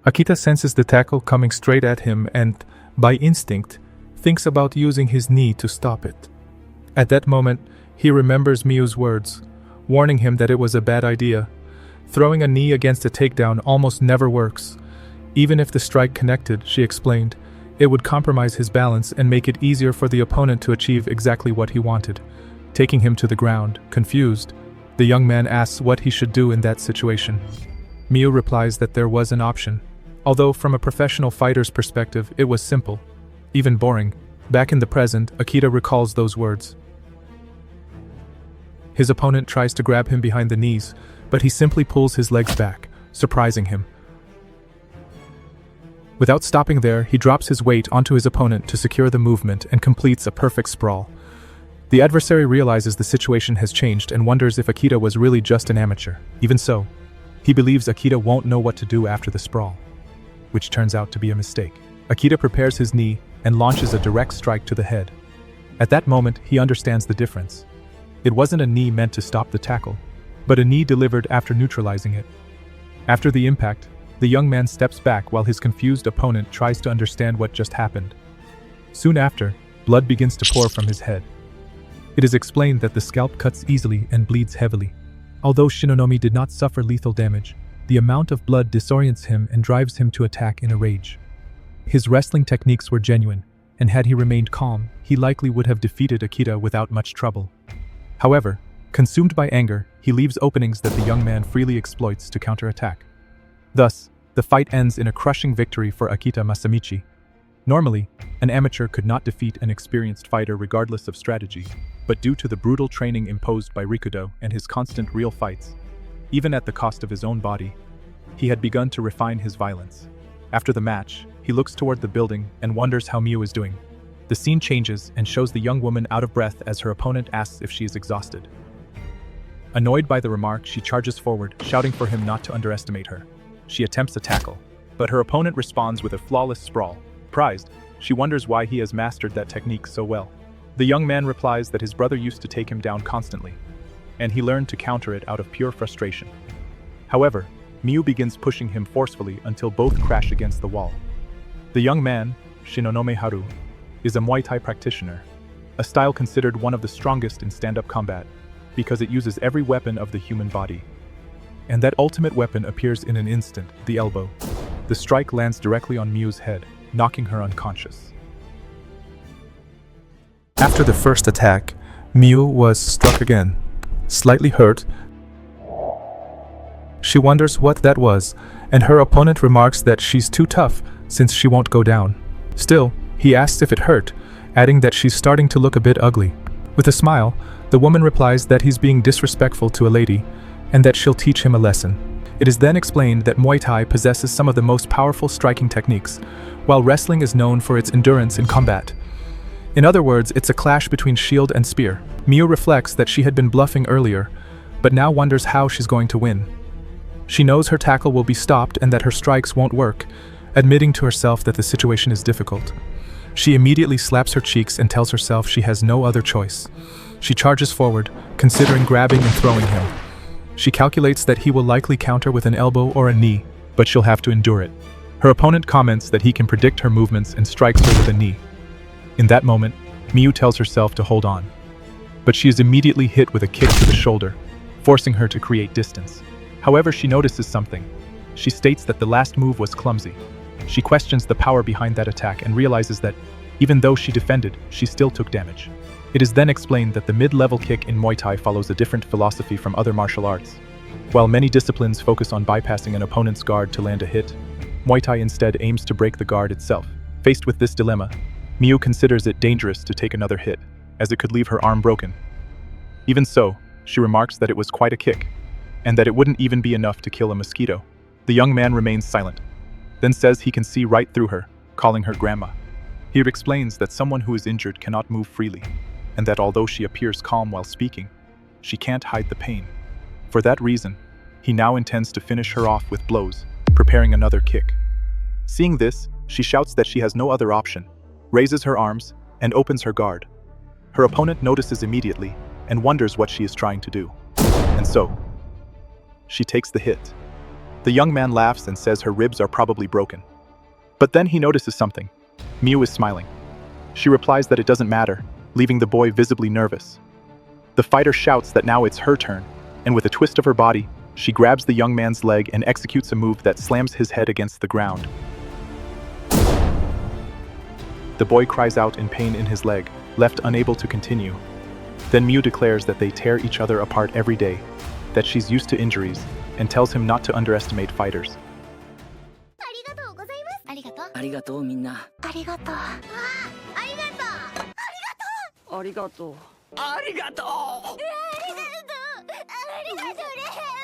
Akita senses the tackle coming straight at him and, by instinct, thinks about using his knee to stop it. At that moment, he remembers Miyu's words, warning him that it was a bad idea. Throwing a knee against a takedown almost never works. Even if the strike connected, she explained, it would compromise his balance and make it easier for the opponent to achieve exactly what he wanted. Taking him to the ground, confused, the young man asks what he should do in that situation. Miyu replies that there was an option. Although from a professional fighter's perspective, it was simple, even boring. Back in the present, Akita recalls those words. His opponent tries to grab him behind the knees, but he simply pulls his legs back, surprising him. Without stopping there, he drops his weight onto his opponent to secure the movement and completes a perfect sprawl. The adversary realizes the situation has changed and wonders if Akita was really just an amateur. Even so, he believes Akita won't know what to do after the sprawl, which turns out to be a mistake. Akita prepares his knee and launches a direct strike to the head. At that moment, he understands the difference. It wasn't a knee meant to stop the tackle, but a knee delivered after neutralizing it. After the impact, the young man steps back while his confused opponent tries to understand what just happened. Soon after, blood begins to pour from his head. It is explained that the scalp cuts easily and bleeds heavily. Although Shinonomi did not suffer lethal damage, the amount of blood disorients him and drives him to attack in a rage. His wrestling techniques were genuine, and had he remained calm, he likely would have defeated Akita without much trouble. However, consumed by anger, he leaves openings that the young man freely exploits to counterattack. Thus, the fight ends in a crushing victory for Akita Masamichi. Normally, an amateur could not defeat an experienced fighter regardless of strategy, but due to the brutal training imposed by Rikudo and his constant real fights, even at the cost of his own body, he had begun to refine his violence. After the match, he looks toward the building and wonders how Miyu is doing. The scene changes and shows the young woman out of breath as her opponent asks if she is exhausted. Annoyed by the remark, she charges forward, shouting for him not to underestimate her. She attempts a tackle, but her opponent responds with a flawless sprawl. Surprised, she wonders why he has mastered that technique so well. The young man replies that his brother used to take him down constantly, and he learned to counter it out of pure frustration. However, Miyu begins pushing him forcefully until both crash against the wall. The young man, Shinonome Haru, is a Muay Thai practitioner, a style considered one of the strongest in stand-up combat, because it uses every weapon of the human body. And that ultimate weapon appears in an instant, the elbow. The strike lands directly on Miyu's head, knocking her unconscious. After the first attack, Miyu was struck again. Slightly hurt, she wonders what that was, and her opponent remarks that she's too tough since she won't go down. Still, he asks if it hurt, adding that she's starting to look a bit ugly. With a smile, the woman replies that he's being disrespectful to a lady, and that she'll teach him a lesson. It is then explained that Muay Thai possesses some of the most powerful striking techniques, while wrestling is known for its endurance in combat. In other words, it's a clash between shield and spear. Miyu reflects that she had been bluffing earlier, but now wonders how she's going to win. She knows her tackle will be stopped and that her strikes won't work, admitting to herself that the situation is difficult. She immediately slaps her cheeks and tells herself she has no other choice. She charges forward, considering grabbing and throwing him. She calculates that he will likely counter with an elbow or a knee, but she'll have to endure it. Her opponent comments that he can predict her movements and strikes her with a knee. In that moment, Miyu tells herself to hold on. But she is immediately hit with a kick to the shoulder, forcing her to create distance. However, she notices something. She states that the last move was clumsy. She questions the power behind that attack and realizes that, even though she defended, she still took damage. It is then explained that the mid-level kick in Muay Thai follows a different philosophy from other martial arts. While many disciplines focus on bypassing an opponent's guard to land a hit, Muay Thai instead aims to break the guard itself. Faced with this dilemma, Miyu considers it dangerous to take another hit, as it could leave her arm broken. Even so, she remarks that it was quite a kick, and that it wouldn't even be enough to kill a mosquito. The young man remains silent, then says he can see right through her, calling her grandma. He explains that someone who is injured cannot move freely, and that although she appears calm while speaking, she can't hide the pain. For that reason, he now intends to finish her off with blows, preparing another kick. Seeing this, she shouts that she has no other option, raises her arms, and opens her guard. Her opponent notices immediately and wonders what she is trying to do. And so, she takes the hit. The young man laughs and says her ribs are probably broken. But then he notices something. Miu is smiling. She replies that it doesn't matter, leaving the boy visibly nervous. The fighter shouts that now it's her turn, and with a twist of her body, she grabs the young man's leg and executes a move that slams his head against the ground. The boy cries out in pain in his leg, left unable to continue. Then Miu declares that they tear each other apart every day, that she's used to injuries, and tells him not to underestimate fighters. ありがとうみんな。ありがとう。ありがとう。ありがとう。ありがとう。ありがとう。ありがとうね。